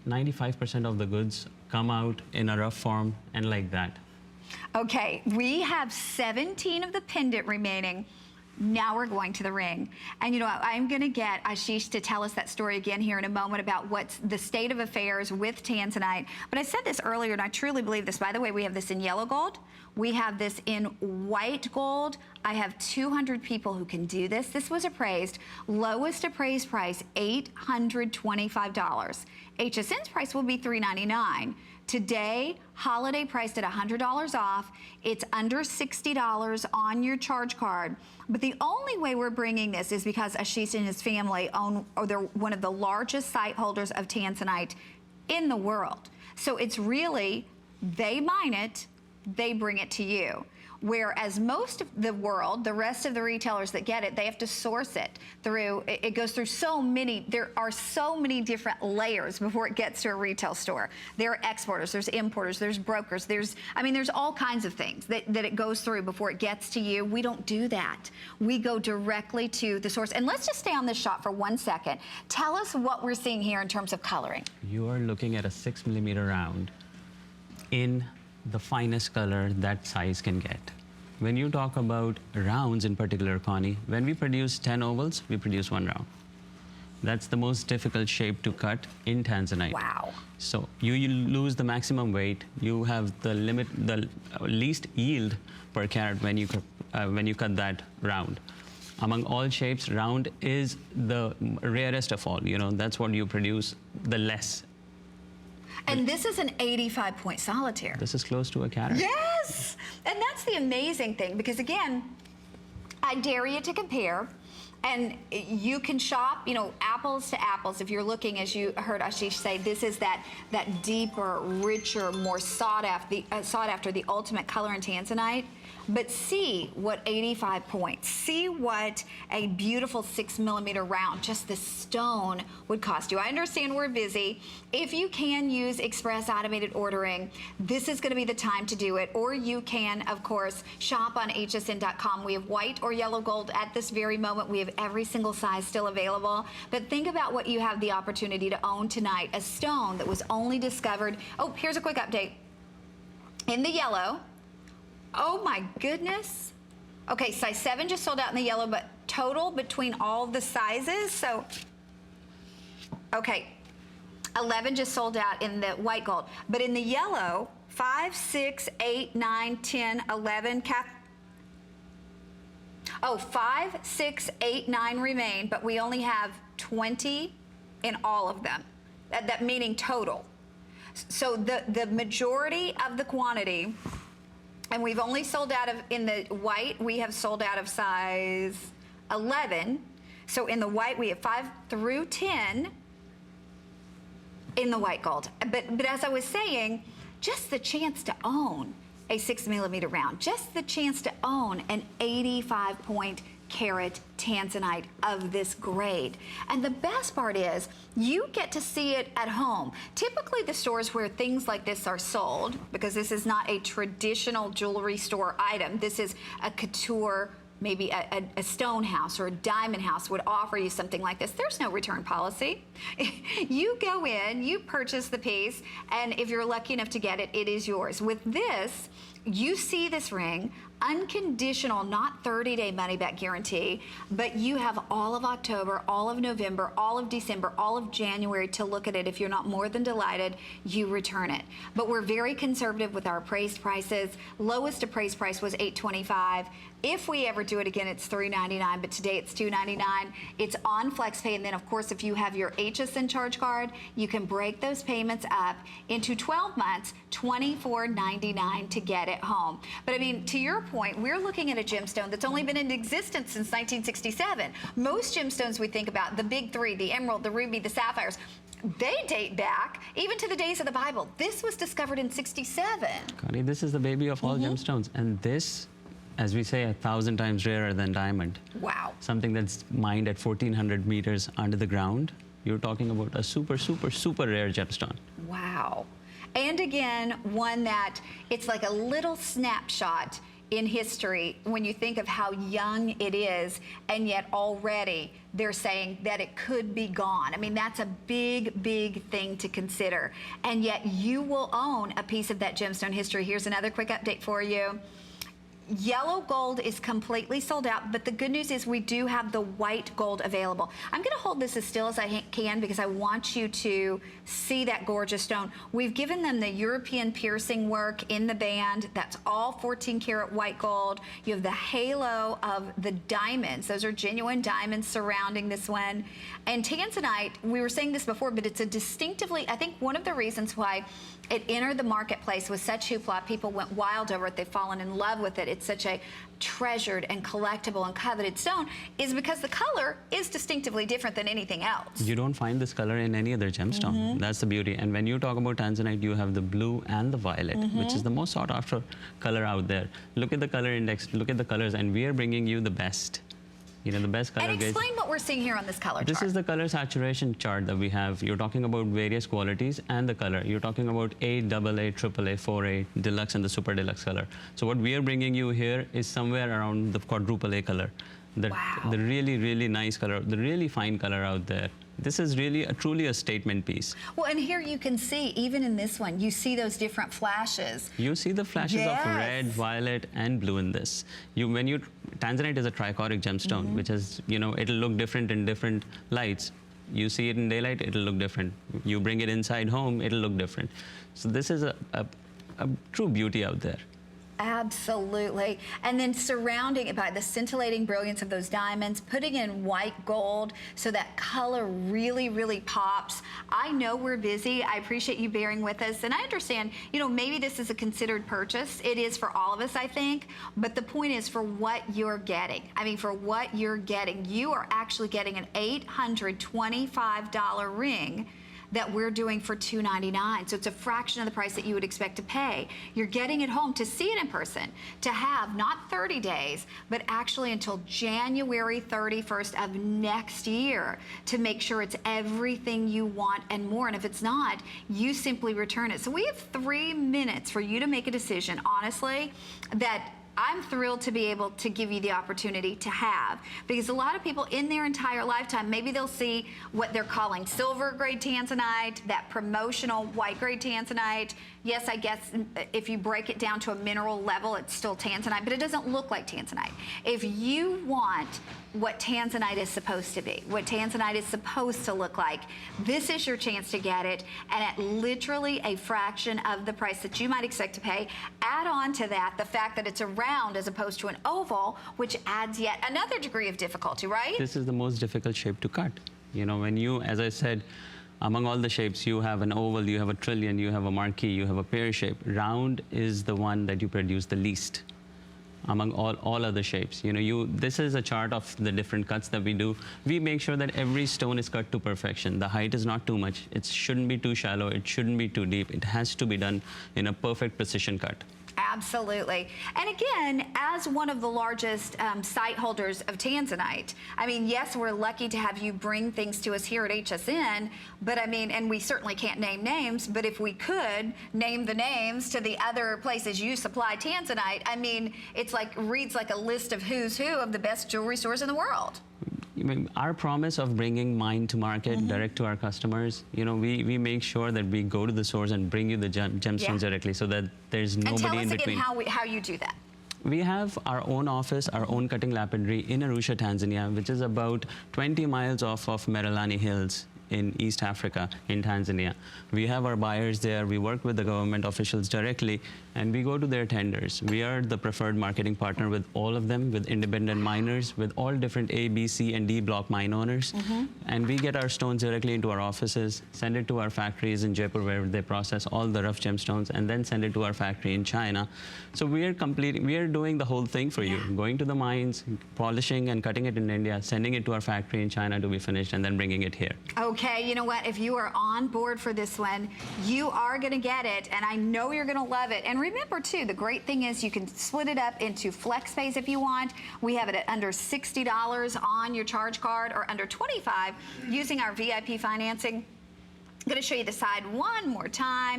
95% of the goods come out in a rough form and like that. Okay, we have 17 of the pendant remaining. Now we're going to the ring. And you know, I'm gonna get Ashish to tell us that story again here in a moment about what's the state of affairs with Tanzanite. But I said this earlier, and I truly believe this. By the way, we have this in yellow gold. We have this in white gold. I have 200 people who can do this. This was appraised, lowest appraised price, $825. HSN's price will be $399. Today, holiday priced at $100 off. It's under $60 on your charge card. But the only way we're bringing this is because Ashish and his family own, or they're one of the largest site holders of Tanzanite in the world. So it's really, they mine it, they bring it to you. Whereas most of the world, the rest of the retailers that get it, they have to source it through, it goes through so many, there are so many different layers before it gets to a retail store. There are exporters, there's importers, there's brokers, there's all kinds of things that it goes through before it gets to you. We don't do that. We go directly to the source. And let's just stay on this shot for 1 second. Tell us what we're seeing here in terms of coloring. You are looking at a 6mm round in the finest color that size can get. When you talk about rounds in particular, Connie, when we produce 10 ovals, we produce 1 round. That's the most difficult shape to cut in Tanzanite. Wow. So you lose the maximum weight. You have the least yield per carat when you cut that round. Among all shapes, round is the rarest of all. You know, that's what you produce the less. And this is an 85-point solitaire. This is close to a carat. Yes! And that's the amazing thing, because again, I dare you to compare, and you can shop, you know, apples to apples. If you're looking, as you heard Ashish say, this is that deeper, richer, more sought after, the ultimate color in Tanzanite. But see what 85 points, see what a beautiful 6mm round, just the stone, would cost you. I understand we're busy. If you can use express automated ordering, this is gonna be the time to do it. Or you can, of course, shop on hsn.com. We have white or yellow gold at this very moment. We have every single size still available. But think about what you have the opportunity to own tonight, a stone that was only discovered. Oh, here's a quick update. In the yellow, oh my goodness. Okay, size 7 just sold out in the yellow, but total between all the sizes, so, okay, 11 just sold out in the white gold. But in the yellow, 5, 6, 8, 9, 10, 11, 5, 6, 8, 9 remain, but we only have 20 in all of them. That meaning total. So the majority of the quantity, and we've only sold out of, in the white, we have sold out of size 11. So in the white, we have 5 through 10 in the white gold. But as I was saying, just the chance to own a 6mm round, just the chance to own an 85-point carat Tanzanite of this grade. And the best part is you get to see it at home. Typically the stores where things like this are sold, because this is not a traditional jewelry store item, this is a couture, maybe a stone house or a diamond house would offer you something like this. There's no return policy. You go in, you purchase the piece, and if you're lucky enough to get it, it is yours. With this, you see this ring, unconditional, not 30-day money-back guarantee, but you have all of October, all of November, all of December, all of January to look at it. If you're not more than delighted, you return it. But we're very conservative with our appraised prices. Lowest appraised price was $825. If we ever do it again, it's $399, but today it's $299. It's on FlexPay, and then of course, if you have your HSN charge card, you can break those payments up into 12 months, $24.99 to get it home. But I mean, to your point, we're looking at a gemstone that's only been in existence since 1967. Most gemstones we think about, the big 3, the emerald, the ruby, the sapphires, they date back even to the days of the Bible. This was discovered in 67. Connie, this is the baby of all gemstones, and this, as we say, 1,000 times rarer than diamond. Wow. Something that's mined at 1,400 meters under the ground. You're talking about a super, super, super rare gemstone. Wow. And again, one that it's like a little snapshot in history when you think of how young it is, and yet already they're saying that it could be gone. I mean, that's a big, big thing to consider. And yet you will own a piece of that gemstone history. Here's another quick update for you. Yellow gold is completely sold out, but the good news is we do have the white gold available. I'm going to hold this as still as I can because I want you to see that gorgeous stone. We've given them the European piercing work in the band. That's all 14 karat white gold. You have the halo of the diamonds. Those are genuine diamonds surrounding this one. And Tanzanite, we were saying this before, but it's a distinctively, I think one of the reasons why it entered the marketplace with such hoopla, people went wild over it, they've fallen in love with it. It's such a treasured and collectible and coveted stone, is because the color is distinctively different than anything else. You don't find this color in any other gemstone. That's the beauty. And when you talk about Tanzanite, you have the blue and the violet, which is the most sought after color out there. Look at the color index, look at the colors, and we are bringing you the best. You know, the best color. And explain what we're seeing here on this color chart. This is the color saturation chart that we have. You're talking about various qualities and the color. You're talking about A, AA, AAA, 4A, deluxe, and the super deluxe color. So what we are bringing you here is somewhere around the quadruple A color. The really, really nice color, the really fine color out there. This is really truly a statement piece. Well, and here you can see, even in this one, you see those different flashes. You see the flashes of red, violet, and blue in this. Tanzanite is a trichoric gemstone, which is, you know, it'll look different in different lights. You see it in daylight, it'll look different. You bring it inside home, it'll look different. So this is a true beauty out there. Absolutely. And then surrounding it by the scintillating brilliance of those diamonds, putting in white gold so that color really, really pops. I know we're busy. I appreciate you bearing with us. And I understand, you know, maybe this is a considered purchase. It is for all of us, I think. But the point is for what you're getting. I mean, for what you're getting, you are actually getting an $825 ring that we're doing for $299. So it's a fraction of the price that you would expect to pay. You're getting it home to see it in person, to have not 30 days, but actually until January 31st of next year to make sure it's everything you want and more. And if it's not, you simply return it. So we have 3 minutes for you to make a decision, honestly, that I'm thrilled to be able to give you the opportunity to have, because a lot of people in their entire lifetime, maybe they'll see what they're calling silver grade Tanzanite, that promotional white grade Tanzanite. Yes, I guess if you break it down to a mineral level, it's still Tanzanite, but it doesn't look like Tanzanite. If you want what Tanzanite is supposed to be, what Tanzanite is supposed to look like, this is your chance to get it, and at literally a fraction of the price that you might expect to pay. Add on to that the fact that it's a round as opposed to an oval, which adds yet another degree of difficulty, right? This is the most difficult shape to cut. You know, when you, as I said, among all the shapes, you have an oval, you have a trillion, you have a marquee, you have a pear shape. Round is the one that you produce the least among all other shapes. You know, this is a chart of the different cuts that we do. We make sure that every stone is cut to perfection. The height is not too much. It shouldn't be too shallow. It shouldn't be too deep. It has to be done in a perfect precision cut. Absolutely. And again, as one of the largest site holders of Tanzanite, I mean, yes, we're lucky to have you bring things to us here at HSN, but I mean, and we certainly can't name names, but if we could name the names to the other places you supply Tanzanite, I mean, it's like, reads like a list of who's who of the best jewelry stores in the world. Our promise of bringing mine to market direct to our customers, you know, we make sure that we go to the source and bring you the gemstones directly, so that there's nobody in between. And tell us again how you do that. We have our own office, our own cutting lapidary in Arusha, Tanzania, which is about 20 miles off of Merelani Hills in East Africa, in Tanzania. We have our buyers there. We work with the government officials directly, and we go to their tenders. We are the preferred marketing partner with all of them, with independent miners, with all different A, B, C, and D block mine owners. And we get our stones directly into our offices, send it to our factories in Jaipur where they process all the rough gemstones, and then send it to our factory in China. So we are doing the whole thing for you, going to the mines, polishing and cutting it in India, sending it to our factory in China to be finished, and then bringing it here. Okay, you know what? If you are on board for this one, you are going to get it, and I know you're going to love it. And remember, too, the great thing is you can split it up into flex pays if you want. We have it at under $60 on your charge card, or under $25 using our VIP financing. I'm going to show you the side one more time.